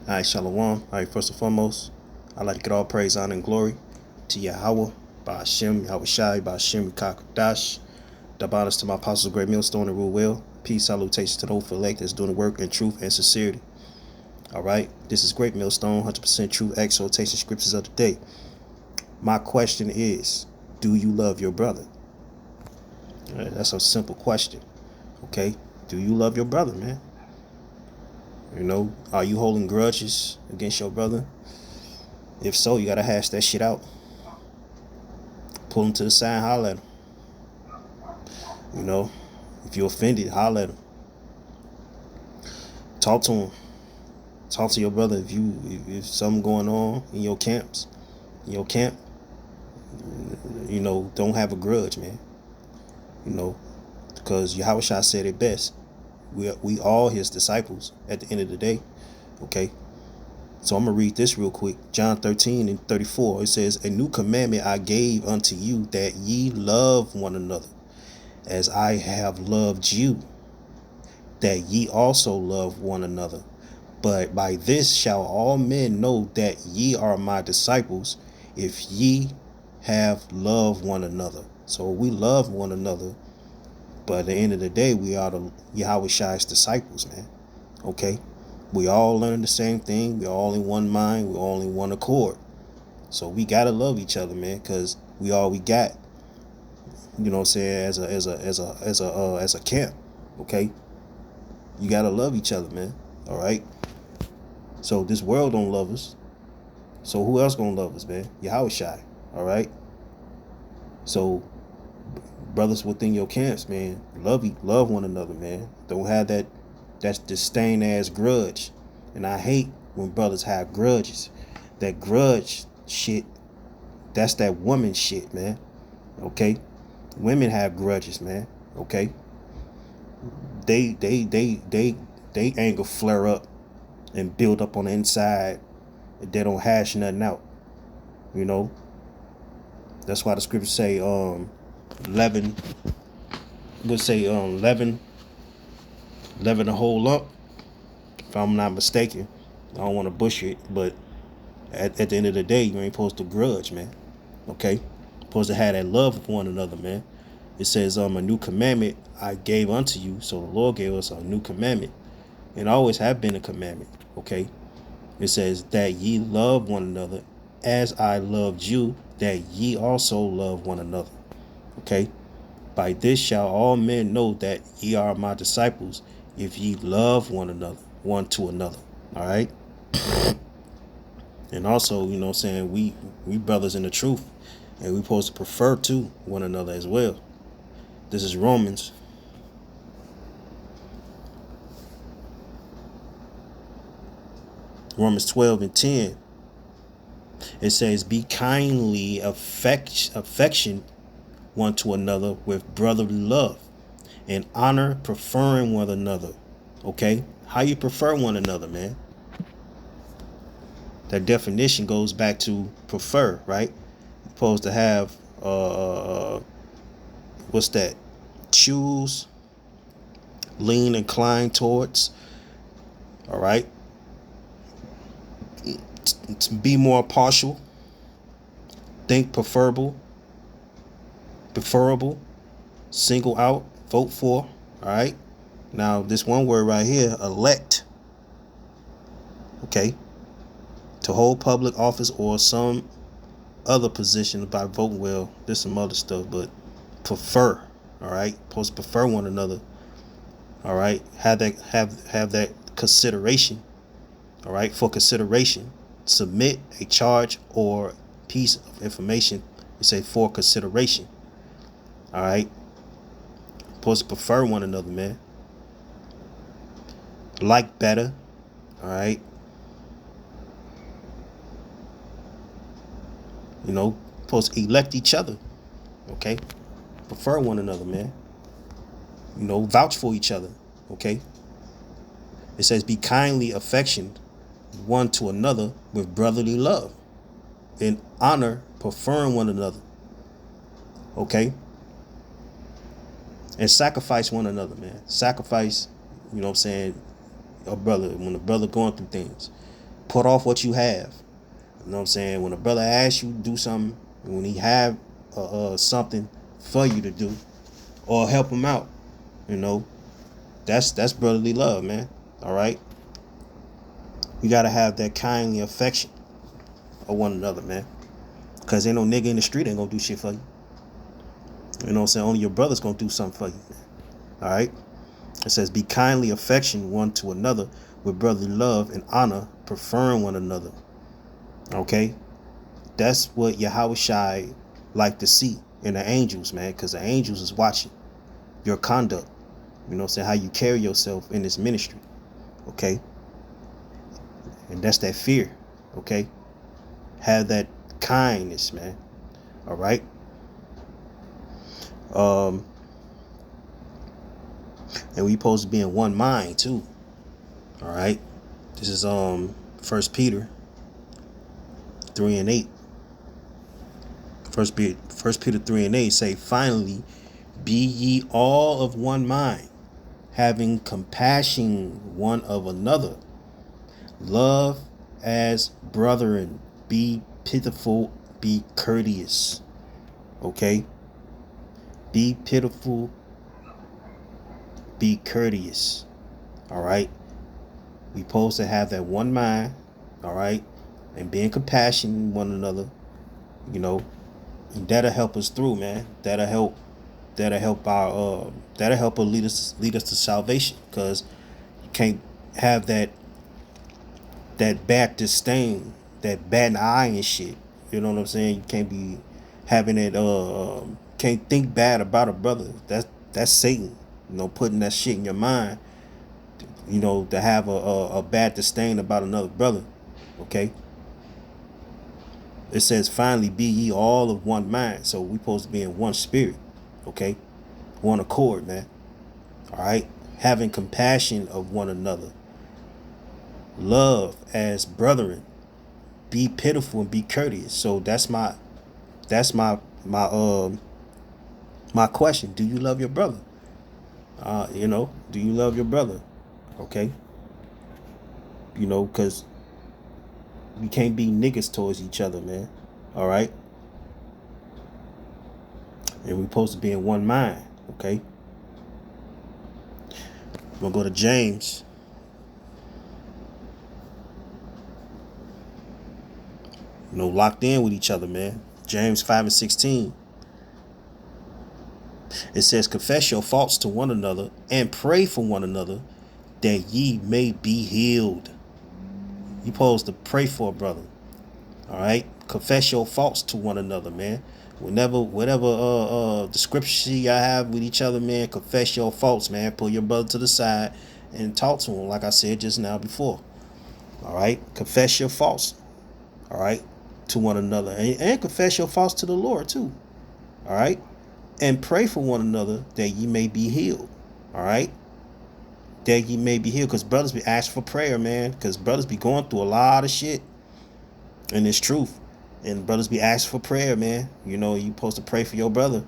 All right, shalom. All right, first and foremost, I'd like to get all praise, honor, and glory to Yahweh, by Hashem, Yahweh Shai, by Hashem, Kakadash. The bonus to my apostles, great millstone, and rule well. Peace, salutations to those elect that's doing the work in truth and sincerity. All right, this is Great Millstone, 100% Truth Exhortation Scriptures of the day. My question is, do you love your brother? All right, that's a simple question. Okay, do you love your brother, man? You know, are you holding grudges against your brother? If so, you gotta hash that shit out. Pull him to the side, holler at him. You know, if you're offended, holler at him. Talk to him. Talk to your brother if something going on in your camp, you know, don't have a grudge, man. You know, because Yahweh Shai said it best. We all his disciples at the end of the day. Okay. So I'm going to read this real quick. John 13:34. It says, "A new commandment I gave unto you, that ye love one another, as I have loved you, that ye also love one another. But by this shall all men know that ye are my disciples, if ye have loved one another." So we love one another, but at the end of the day, we are the Yahweh Shai's disciples, man. Okay? We all learn the same thing. We're all in one mind. We're all in one accord. So we gotta love each other, man, because we all we got. You know what I'm saying? As a camp. Okay? You gotta love each other, man. All right? So this world don't love us. So who else gonna love us, man? Yahweh Shai. All right? So brothers within your camps, man, love one another, man. Don't have that disdain ass grudge. And I hate when brothers have grudges. That grudge shit, that's that woman shit, man. Okay? Women have grudges, man. Okay? They anger flare up and build up on the inside. They don't hash nothing out. You know? That's why the scriptures say leaven a whole lump, if I'm not mistaken. I don't want to butcher it, but at the end of the day, you ain't supposed to grudge, man. Okay? Supposed to have that love for one another, man. It says, a new commandment I gave unto you. So the Lord gave us a new commandment. And always have been a commandment. Okay? It says that ye love one another as I loved you, that ye also love one another. Okay? By this shall all men know that ye are my disciples, if ye love one another, one to another. All right? And also, you know what I'm saying, we brothers in the truth, and we supposed to prefer to one another as well. This is Romans 12:10. It says, "Be kindly affection one to another with brotherly love, and honor, preferring one another." Okay? How you prefer one another, man? That definition goes back to prefer, right? You're supposed to have what's that? Choose, lean, incline towards. All right? To be more partial. Think preferable, single out, vote for. All right? Now, this one word right here, elect. Okay? To hold public office or some other position by voting. Well, there's some other stuff, but prefer. All right? Supposed to prefer one another. All right? Have that consideration. All right? For consideration. Submit a charge or piece of information. We say for consideration. All right? Supposed to prefer one another, man. Like better. All right? You know, supposed to elect each other. Okay? Prefer one another, man. You know, vouch for each other. Okay? It says, "Be kindly affectioned one to another with brotherly love, and honor, preferring one another." Okay? And sacrifice one another, man. Sacrifice, you know what I'm saying, a brother, when a brother going through things. Put off what you have. You know what I'm saying? When a brother asks you to do something, when he have something for you to do, or help him out, you know, that's brotherly love, man. All right. You gotta have that kindly affection of one another, man. Cause ain't no nigga in the street ain't gonna do shit for you. You know what I'm saying? Only your brother's gonna do something for you, man. All right. It says, be kindly affection one to another with brotherly love and honor, preferring one another. Okay. That's what Yahweh Shai like to see in the angels, man. Because the angels is watching your conduct. You know what I'm saying? How you carry yourself in this ministry. Okay. And that's that fear. Okay. Have that kindness, man. All right. And we supposed to be in one mind too. All right. This is 1 Peter 3:8. First Peter 3:8 say, finally, be ye all of one mind, having compassion one of another. Love as brethren. Be pitiful, be courteous. Okay? Be pitiful, be courteous. All right? We supposed to have that one mind, all right? And being compassionate one another, you know, and that'll help us through, man. That'll help lead us to salvation, because you can't have that bad disdain, that bad eye and shit. You know what I'm saying? You can't be having it can't think bad about a brother. That's Satan, you know, putting that shit in your mind, you know, to have a bad disdain about another brother. Okay? It says, finally, be ye all of one mind. So we supposed to be in one spirit. Okay? One accord, man. All right? Having compassion of one another. Love as brethren. Be pitiful and be courteous. So that's my question. Do you love your brother? You know, do you love your brother? Okay? You know, because we can't be niggas towards each other, man. All right? And we're supposed to be in one mind. Okay? We're going to go to James. You know, locked in with each other, man. James 5:16. It says, confess your faults to one another and pray for one another that ye may be healed. You supposed to pray for a brother. All right? Confess your faults to one another, man. Whatever the scripture y'all have with each other, man, confess your faults, man. Pull your brother to the side and talk to him, like I said just now before. All right? Confess your faults. All right? To one another. And confess your faults to the Lord, too. All right? And pray for one another that ye may be healed. All right? That ye may be healed. Because brothers be asking for prayer, man. Because brothers be going through a lot of shit. And it's truth. And brothers be asking for prayer, man. You know, you supposed to pray for your brother.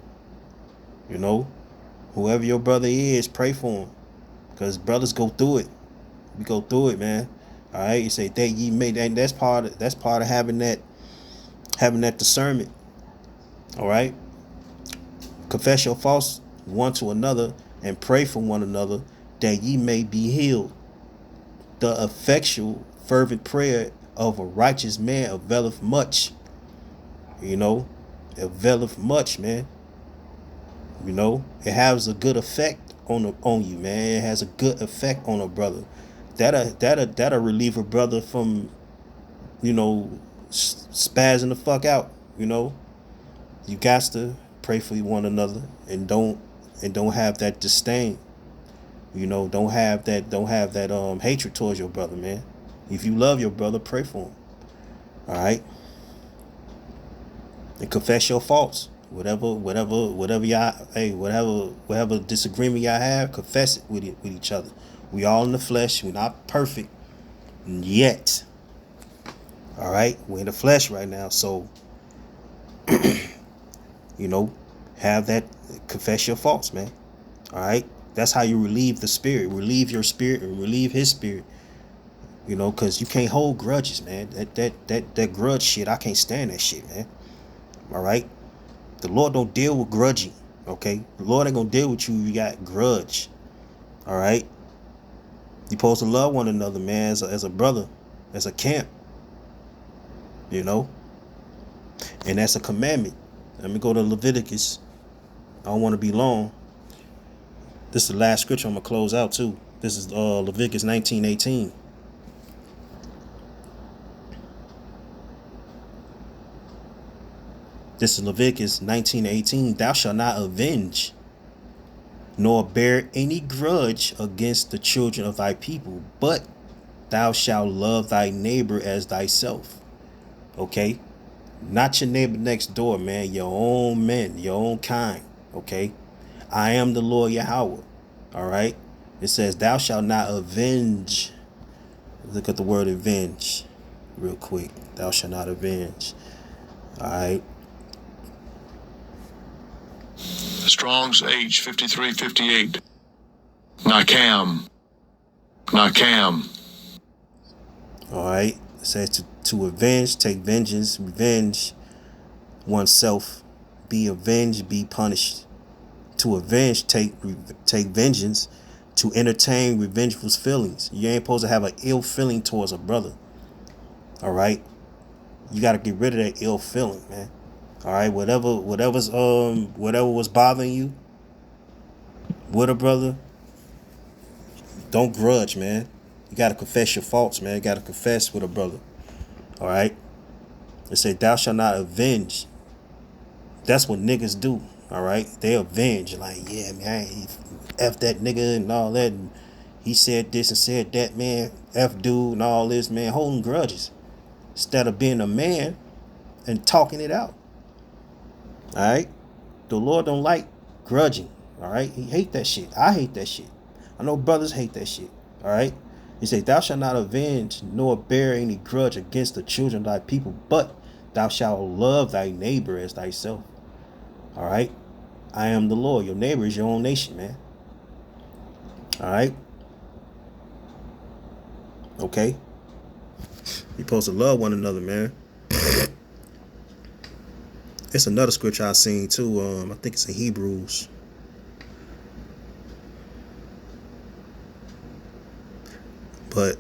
You know, whoever your brother is, pray for him. Because brothers go through it. We go through it, man. All right? You say that ye may. And that's part of having that discernment. All right? Confess your faults one to another and pray for one another that ye may be healed. The effectual, fervent prayer of a righteous man availeth much. You know, availeth much, man. You know, it has a good effect on you, man. It has a good effect on a brother. That'll relieve a brother from, you know, spazzing the fuck out. You know, you got to pray for one another and don't have that disdain. You know, don't have that hatred towards your brother, man. If you love your brother, pray for him. All right? And confess your faults. Whatever y'all, whatever disagreement y'all have, confess it with each other. We all in the flesh. We're not perfect yet. All right? We're in the flesh right now, so you know, have that, confess your faults, man. All right? That's how you relieve the spirit. Relieve your spirit and relieve his spirit. You know, because you can't hold grudges, man. That grudge shit, I can't stand that shit, man. All right? The Lord don't deal with grudging, okay? The Lord ain't gonna deal with you if you got grudge. All right? You're supposed to love one another, man, as a brother, as a camp. You know? And that's a commandment. Let me go to Leviticus. I don't want to be long. This is the last scripture I'm gonna close out too. This is Leviticus 19:18. This is Leviticus 19:18. Thou shalt not avenge, nor bear any grudge against the children of thy people, but thou shalt love thy neighbor as thyself. Okay? Not your neighbor next door, man. Your own men, your own kind. Okay? I am the Lord Yahweh. All right? It says, thou shalt not avenge. Look at the word avenge real quick. Thou shalt not avenge. All right? Strong's H 5358. Nakam. All right. It says to avenge, take vengeance, revenge oneself, be avenged, be punished. To avenge, take vengeance, to entertain revengeful feelings. You ain't supposed to have an ill feeling towards a brother. All right. You got to get rid of that ill feeling, man. All right. Whatever was bothering you with a brother, don't grudge, man. You got to confess your faults, man. You got to confess with a brother. All right. It say, thou shalt not avenge. That's what niggas do. All right. They avenge. Like, yeah, man, F that nigga and all that. And he said this and said that, man. F dude and all this, man. Holding grudges instead of being a man and talking it out. All right. The Lord don't like grudging. All right. He hate that shit. I hate that shit. I know brothers hate that shit. All right. He said, thou shalt not avenge nor bear any grudge against the children of thy people, but thou shalt love thy neighbor as thyself. All right. I am the Lord. Your neighbor is your own nation, man. All right. Okay. You're supposed to love one another, man. It's another scripture I seen too. I think it's in Hebrews. But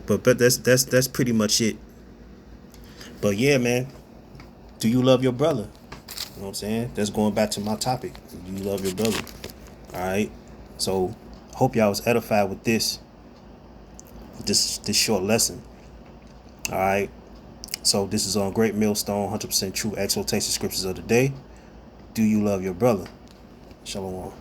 that's pretty much it. But yeah, man. Do you love your brother? You know what I'm saying? That's going back to my topic. Do you love your brother? All right. So hope y'all was edified with this short lesson. All right. So this is on Great Millstone, 100% True Exhortation Scriptures of the day. Do you love your brother? Shalom.